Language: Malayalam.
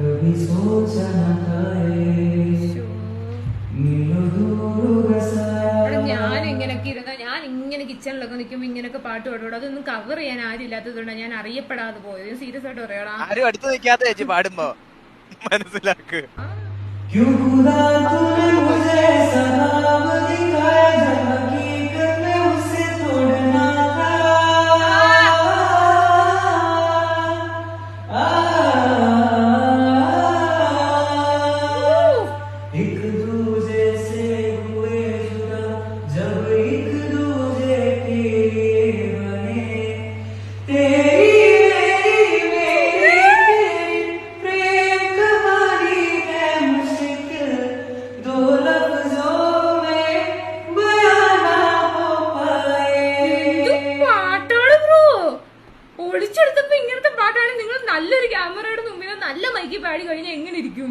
कभी सोचा न था ഞാൻ ഇങ്ങനൊക്കെ ഇരുന്ന ഞാൻ ഇങ്ങനെ കിച്ചണിലൊക്കെ നിൽക്കുമ്പോ ഇങ്ങനൊക്കെ പാട്ട് പാടോട് അതൊന്നും കവർ ചെയ്യാൻ ആരും ഇല്ലാത്തതുകൊണ്ടാണ് ഞാൻ അറിയപ്പെടാതെ പോയത്. സീരിയസ് ആയിട്ട് പറയാടാ. ആരും അടുത്ത് നിൽക്കാത്ത ചേച്ചി പാടുമ്പോ മനസ്സിലാക്ക്. ഒളിച്ചെടുത്തപ്പോ ഇങ്ങനത്തെ പാട്ടാണ് നിങ്ങൾ നല്ലൊരു ക്യാമറയുടെ മുമ്പിൽ നല്ല മൈക്കി പാടി കഴിഞ്ഞാൽ എങ്ങനെ ഇരിക്കും?